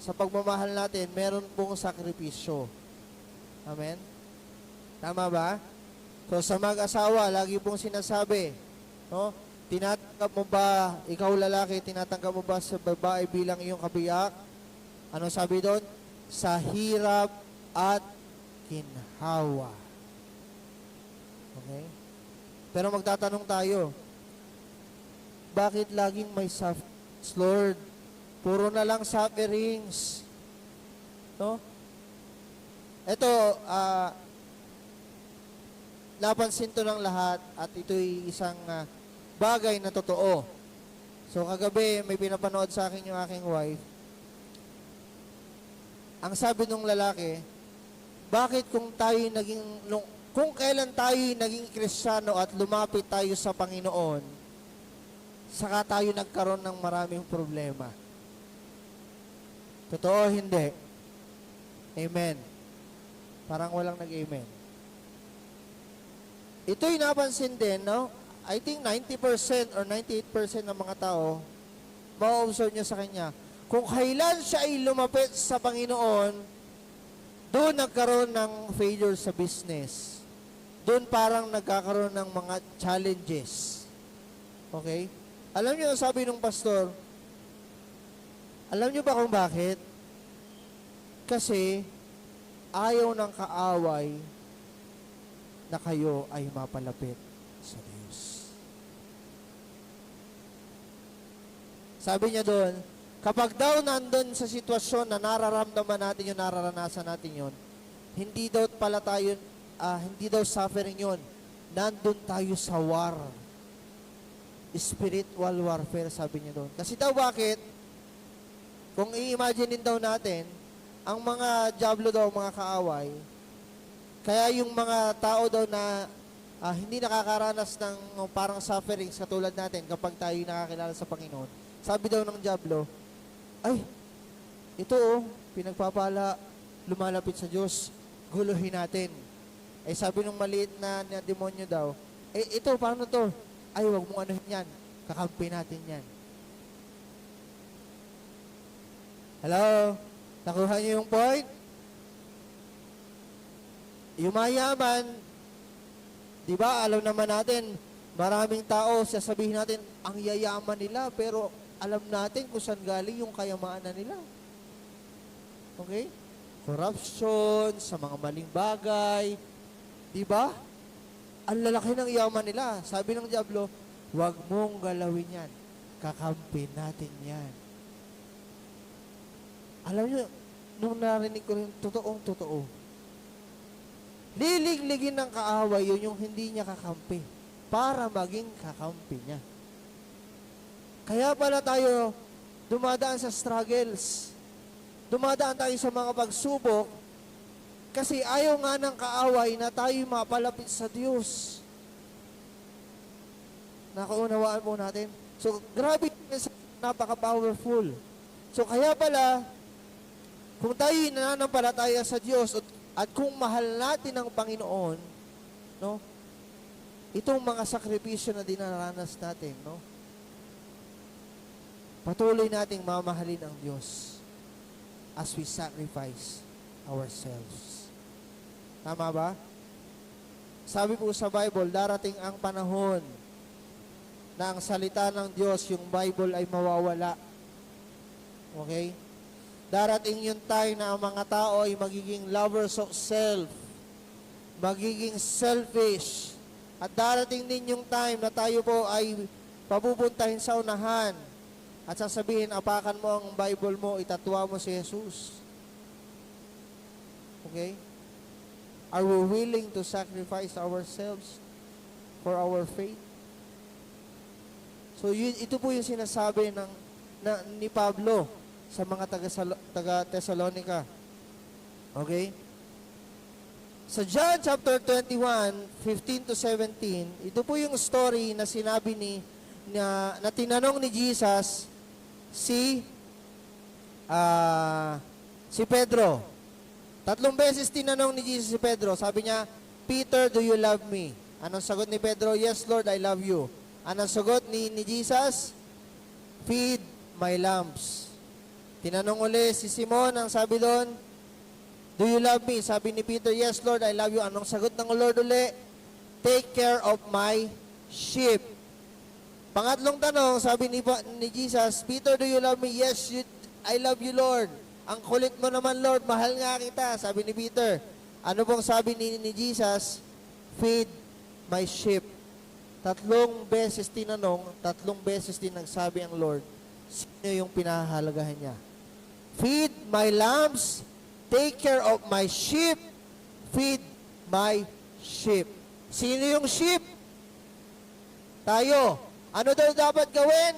sa pagmamahal natin, meron pong sakripisyo. Amen? Tama ba? So, sa mag-asawa, lagi pong sinasabi, no? Tinatanggap mo ba, ikaw lalaki, tinatanggap mo ba sa babae bilang iyong kabiyak? Ano sabi doon? Sa hirap at ginhawa. Okay? Pero magtatanong tayo, bakit laging may sufferings, Lord? Puro na lang sufferings. No? Ito, napansin to ng lahat, at ito'y isang bagay na totoo. So, kagabi, may pinapanood sa akin yung aking wife. ang sabi ng lalaki, bakit kung kung kailan tayo naging Kristiyano at lumapit tayo sa Panginoon, saka tayo nagkaroon ng maraming problema? Totoo, hindi? Amen. Parang walang nag-amen. Ito'y napansin din, no? I think 90% or 98% ng mga tao, ma-observe nyo sa kanya, kung kailan siya ay lumapit sa Panginoon, doon nagkaroon ng failure sa business. Doon parang nagkakaroon ng mga challenges. Okay? Alam niyo, sabi ng pastor, alam niyo ba kung bakit? Kasi ayaw ng kaaway na kayo ay mapalapit sa Diyos. Sabi niya doon, kapag daw nandun sa sitwasyon na nararamdaman natin yun, nararanasan natin yun, hindi daw pala tayo, hindi daw suffering yun. Nandun tayo sa war. Spiritual warfare, sabi niya doon. Kasi daw bakit? Kung i-imaginein daw natin, ang mga diablo daw, mga kaaway, kaya yung mga tao daw na hindi nakakaranas ng parang sufferings katulad natin kapag tayo nakakilala sa Panginoon, sabi daw ng diablo, ay, ito pinagpapala, lumalapit sa Diyos, guluhin natin. Ay sabi ng maliit na demonyo daw, ito, paano to? Ay, wag mong anuhin yan, kakampi natin yan. Hello? Nakuha niyo yung point? Yung mayaman, di ba, alam naman natin, maraming tao, sasabihin natin, ang yayaman nila, pero alam natin kung saan galing yung kayamanan nila. Okay? Corruption, sa mga maling bagay, di ba? Ang lalaki ng yaman nila. Sabi ng diablo, huwag mong galawin yan. Kakampi natin yan. Alam niyo, nung narinig ko rin, totoong-totoo. Liligligin ng kaaway yun yung hindi niya kakampi para maging kakampi niya. Kaya pala tayo dumadaan sa struggles. Dumadaan tayo sa mga pagsubok kasi ayaw nga ng kaaway na tayo mapalapit sa Diyos. Nakaunawaan po natin. So, grabe, napaka-powerful. So, kaya pala, kung tayo nananampalataya sa Diyos at kung mahal natin ang Panginoon, no? Itong mga sakripisyo na dinaranas natin, no? Patuloy nating mamahalin ang Diyos as we sacrifice ourselves. Tama ba? Sabi po sa Bible, darating ang panahon na ang salita ng Diyos, yung Bible ay mawawala. Okay? Darating yung time na ang mga tao ay magiging lovers of self, magiging selfish, at darating din yung time na tayo po ay papupuntahin sa unahan at sasabihin, apakan mo ang Bible mo, itatwa mo si Jesus. Okay? Are we willing to sacrifice ourselves for our faith? So, ito po yung sinasabi ni Pablo sa mga taga-Thessalonica. Okay? Sa John chapter 21, 15 to 17, ito po yung story na sinabi na tinanong ni Jesus si Pedro. 3 beses tinanong ni Jesus si Pedro. Sabi niya, Peter, do you love me? Anong sagot ni Pedro? Yes, Lord, I love you. Anong sagot ni Jesus? Feed my lambs. Tinanong uli si Simon, ang sabi doon, do you love me? Sabi ni Peter, yes, Lord, I love you. Anong sagot ng Lord uli? Take care of my sheep. Pangatlong tanong, sabi ni Jesus, Peter, do you love me? Yes, I love you, Lord. Ang kulit mo naman, Lord, mahal nga kita, sabi ni Peter. Ano pong sabi ni Jesus? Feed my sheep. 3 beses tinanong, 3 beses din nagsabi ang Lord, sino yung pinahahalagahan niya? Feed my lambs, take care of my sheep, feed my sheep. Sino yung sheep? Tayo. Ano daw dapat gawin?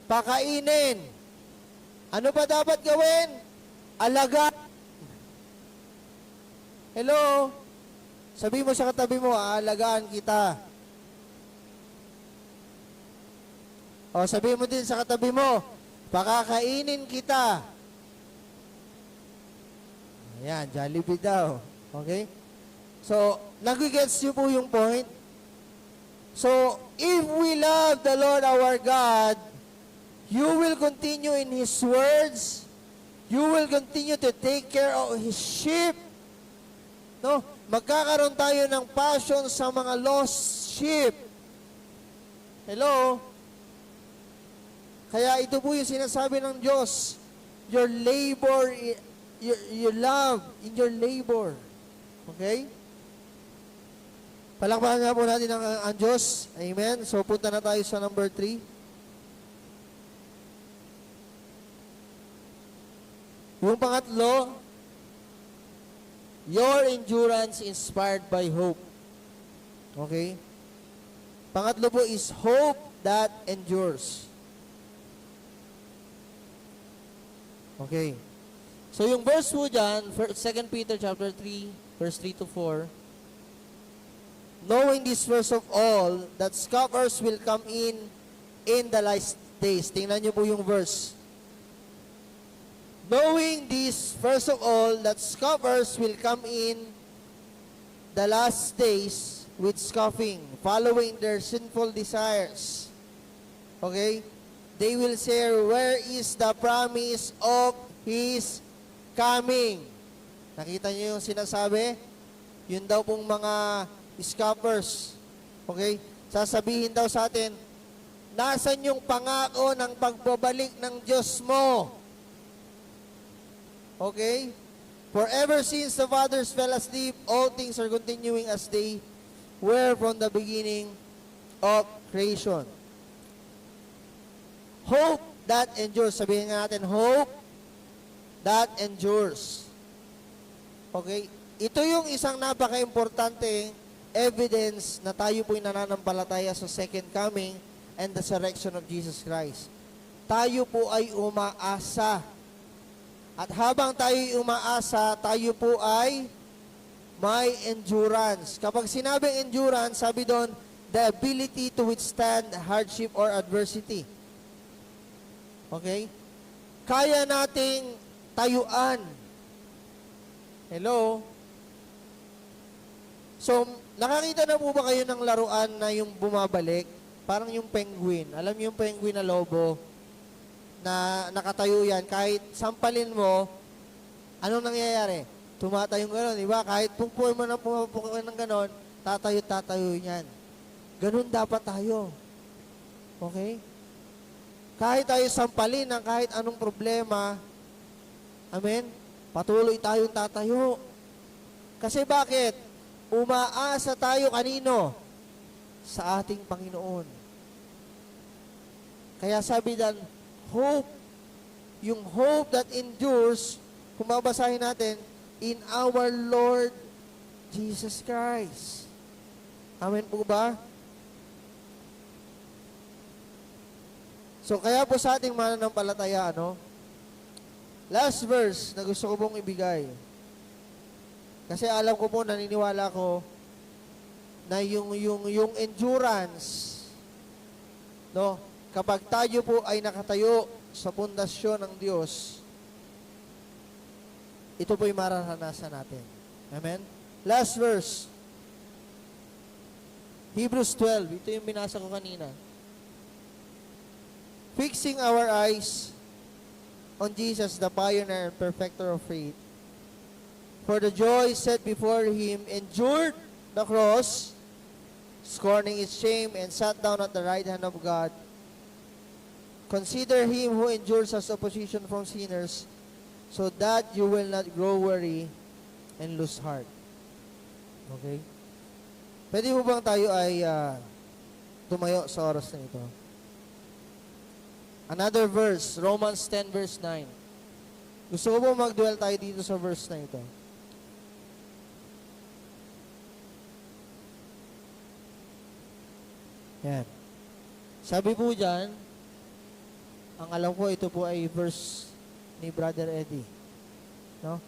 Pakainin. Ano pa dapat gawin? Alagaan Hello? Sabi mo sa katabi mo, aalagaan kita. O sabi mo din sa katabi mo, pakakainin kita. Ayan, Jollibee daw. Okay? So, nag-gets niyo po yung point? So, if we love the Lord our God, you will continue in His words. You will continue to take care of His sheep. No? Magkakaroon tayo ng passion sa mga lost sheep. Hello? Kaya ito po yung sinasabi ng Diyos. Your labor, your love in your labor. Okay? Palakpakan nga po natin ang Diyos. Amen? So, punta na tayo sa number 3. Yung pangatlo, your endurance inspired by hope. Okay? Pangatlo po is hope that endures. Okay. So yung verse po dyan, 2 Peter chapter 3, verse 3 to 4, knowing this first of all, that scoffers will come in the last days. Tingnan niyo po yung verse. Knowing this first of all, that scoffers will come in the last days with scoffing, following their sinful desires. Okay? They will say, where is the promise of His coming? Nakita niyo yung sinasabi? Yun daw pong mga scoffers. Okay? Sasabihin daw sa atin, nasan yung pangako ng pagbabalik ng Diyos mo? Okay? For ever since the fathers fell asleep, all things are continuing as they were from the beginning of creation. Hope that endures. Sabihin nga natin, hope that endures. Okay? Ito yung isang napaka-importante evidence na tayo po'y nananampalataya sa second coming and the resurrection of Jesus Christ. Tayo po ay umaasa. At habang tayo umaasa, tayo po ay may endurance. Kapag sinabing endurance, sabi doon, the ability to withstand hardship or adversity. Okay? Kaya nating tayuan. Hello? So, nakakita na po ba kayo ng laruan na yung bumabalik? Parang yung penguin. Alam niyo yung penguin na lobo na nakatayo yan. Kahit sampalin mo, anong nangyayari? Tumatayong gano'n, di ba? Kahit pungpuin mo ng gano'n, tatayo yan. Ganun dapat tayo. Okay? Kahit tayo sampalin ng kahit anong problema, amen, patuloy tayong tatayo. Kasi bakit? Umaasa tayo kanino? Sa ating Panginoon. Kaya sabi dan, hope, yung hope that endures, kung mabasahin natin, in our Lord Jesus Christ. Amen po ba? So, kaya po sa ating mananampalataya, last verse na gusto ko pong ibigay. Kasi alam ko po, naniniwala ko, na yung endurance, kapag tayo po ay nakatayo sa pundasyon ng Diyos, ito po'y mararanasan natin. Amen? Last verse. Hebrews 12. Ito yung binasa ko kanina. Fixing our eyes on Jesus, the pioneer and perfecter of faith, for the joy set before Him, endured the cross, scorning its shame, and sat down at the right hand of God. Consider Him who endures as opposition from sinners, so that you will not grow weary and lose heart. Okay? Pwede mo bang tayo ay tumayo sa oras na ito? Another verse, Romans 10 verse 9. Gusto ko po mag-dwell tayo dito sa verse na ito. Yan. Sabi po dyan, ang alam ko ito po ay verse ni Brother Eddie. No?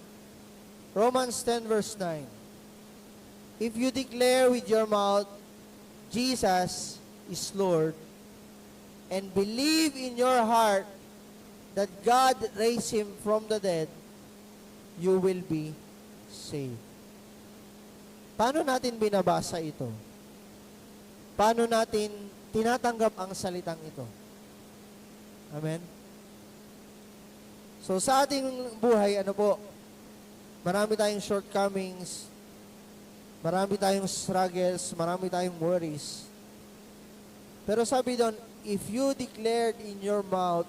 Romans 10 verse 9. If you declare with your mouth, Jesus is Lord, and believe in your heart that God raised Him from the dead, you will be saved. Paano natin binabasa ito? Paano natin tinatanggap ang salitang ito? Amen? So sa ating buhay, marami tayong shortcomings, marami tayong struggles, marami tayong worries. Pero sabi doon, if you declared in your mouth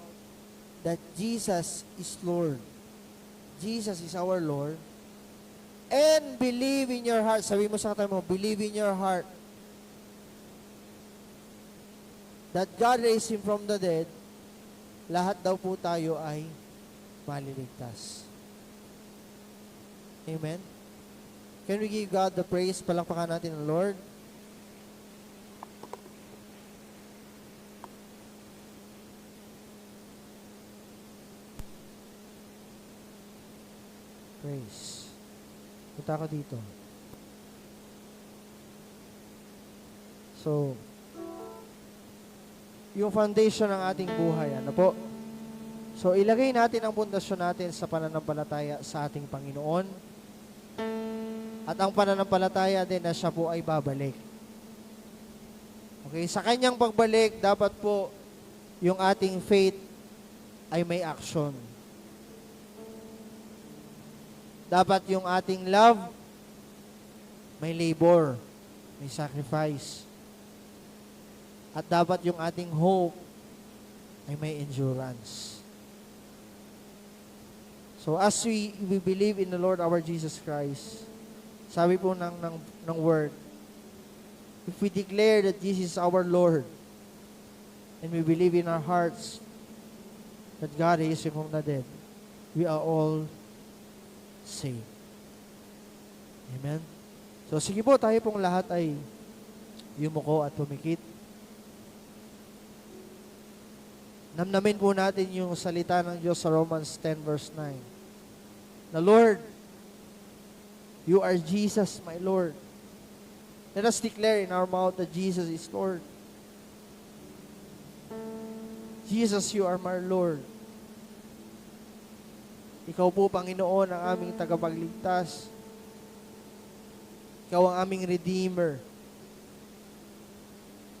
that Jesus is Lord, Jesus is our Lord, and believe in your heart, sabi mo sa katabi mo, believe in your heart that God raised Him from the dead, lahat daw po tayo ay maliligtas. Amen? Can we give God the praise? Palakpakan natin ang Lord. Praise. Punta ako dito. So, yung foundation ng ating buhay, So, ilagay natin ang pundasyon natin sa pananampalataya sa ating Panginoon. At ang pananampalataya din na siya po ay babalik. Okay, sa kanyang pagbalik, dapat po yung ating faith ay may action. Dapat yung ating love may labor, may sacrifice. At dapat yung ating hope ay may endurance. So as we believe in the Lord our Jesus Christ, sabi po ng word, if we declare that Jesus is our Lord, and we believe in our hearts that God raised Him from the dead, we are all saved. Amen? So sige po, tayo pong lahat ay yumuko at pumikit. Namnamin po natin yung salita ng Diyos sa Romans 10 verse 9. The Lord, you are Jesus, my Lord. Let us declare in our mouth that Jesus is Lord. Jesus, you are my Lord. Ikaw po, Panginoon, ang aming tagapagligtas. Ikaw ang aming Redeemer.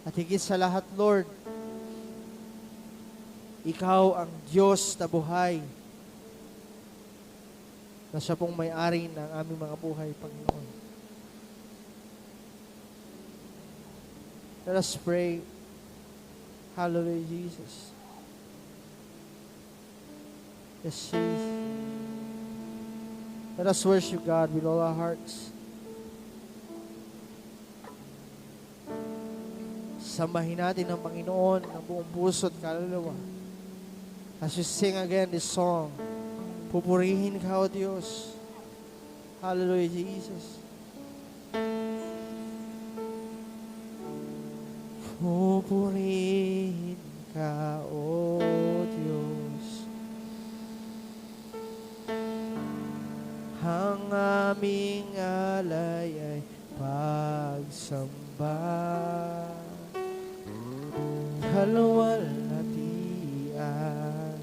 At higit sa lahat, Lord, Ikaw ang Diyos na buhay, na siya pong may-ari ng aming mga buhay, Panginoon. Let us pray. Hallelujah, Jesus. Yes, Jesus. Let us worship God with all our hearts. Sambahin natin ang Panginoon ng buong puso at kaluluwa. As we sing again this song, pupurihin ka, O Diyos. Hallelujah, Jesus. Pupurihin ka, O Diyos. Ang aming alay ay pagsamba. Kaluwalhatian,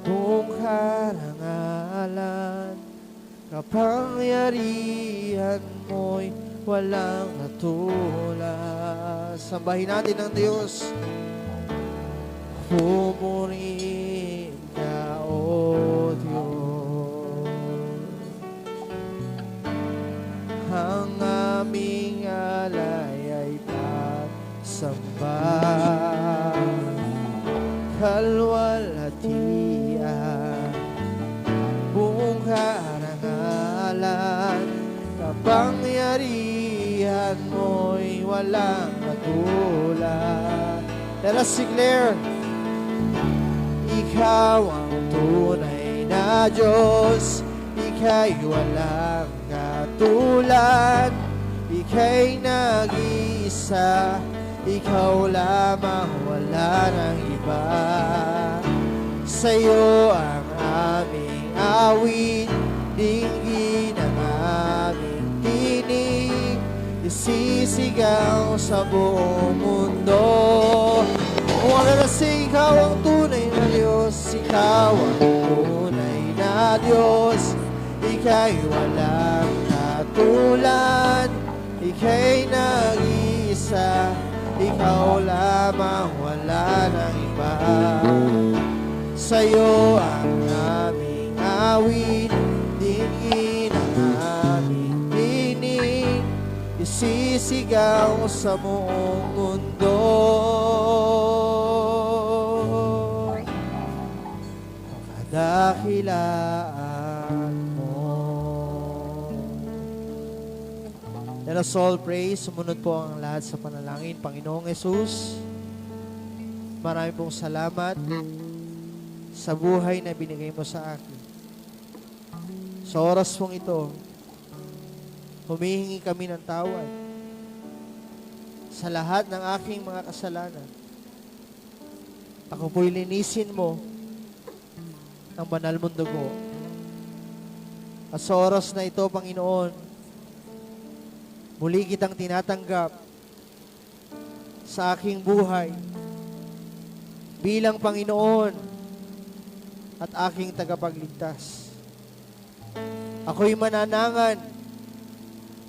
buong karangalan, kapangyarihan mo'y walang katulad. Sambahin natin ang Diyos. Pupurihin ka, O Diyos. Ang aming alay ay pagsamba. Kalwalhatian, buong karangalan, kapangyarihan mo'y walang katulad. Let us declare, Ikaw ang tunay na Diyos, Ika'y walang katulad, Ika'y nag-iisa, Ikaw lamang, wala nang iba. Sa'yo ang aming awit, dinggin ang aming tinig, isisigaw sa buong mundo. Wala na sing ikaw ang tunay na Diyos, ikaw ang tunay na Diyos. Ika'y walang katulad, ika'y nag-iisa, ikaw lamang, wala nang iba. Sa'yo ang aming awit, dinggin ang aming tinig, isisigaw sa buong mundo. Kadakilaan mo. Let us all pray. Sumunod po ang lahat sa panalangin. Panginoong Yesus, marami pong salamat sa buhay na binigay mo sa akin. Sa oras pong ito, humihingi kami ng tawad sa lahat ng aking mga kasalanan. Ako po'y linisin mo ng banal mong dugo. At sa oras na ito, Panginoon, muli kitang tinatanggap sa aking buhay bilang Panginoon at aking tagapagligtas. Ako'y mananangan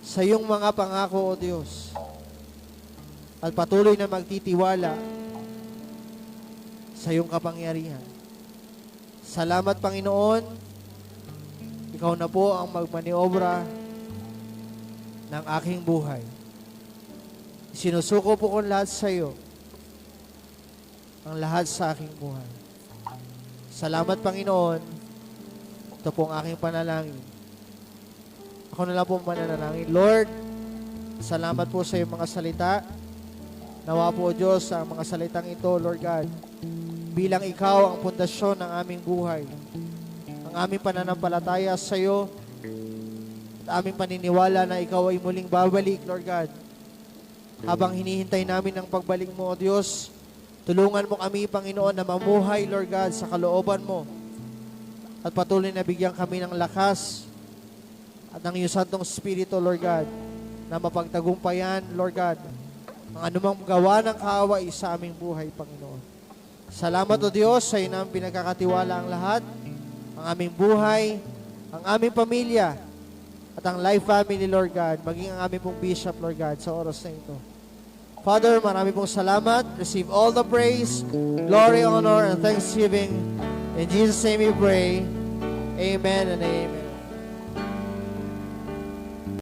sa iyong mga pangako, O Diyos, at patuloy na magtitiwala sa iyong kapangyarihan. Salamat, Panginoon. Ikaw na po ang magmaniobra ng aking buhay. Sinusuko po ko lahat sa iyo, ang lahat sa aking buhay. Salamat, Panginoon. Ito po ang aking panalangin. Ako na lang po mananalangin. Lord, salamat po sa iyong mga salita. Nawa po, Diyos, sa mga salitang ito, Lord God, bilang ikaw ang pundasyon ng aming buhay, ang aming pananampalataya sa iyo, at aming paniniwala na ikaw ay muling babalik, Lord God. Habang hinihintay namin ang pagbalik mo, O Diyos, tulungan mo kami, Panginoon, na mamuhay, Lord God, sa kalooban mo, at patuloy na bigyan kami ng lakas at ng iyong Santong Espiritu, Lord God, na mapagtagumpayan, Lord God, ang anumang gawa ng kaaway sa aming buhay, Panginoon. Salamat, O Diyos, sa iyo namin pinagkakatiwala ang lahat, ang aming buhay, ang aming pamilya, at ang life family, Lord God, maging ang aming pong bishop, Lord God, sa oras na ito. Father, marami pong salamat. Receive all the praise, glory, honor, and thanksgiving. In Jesus' name we pray. Amen and amen.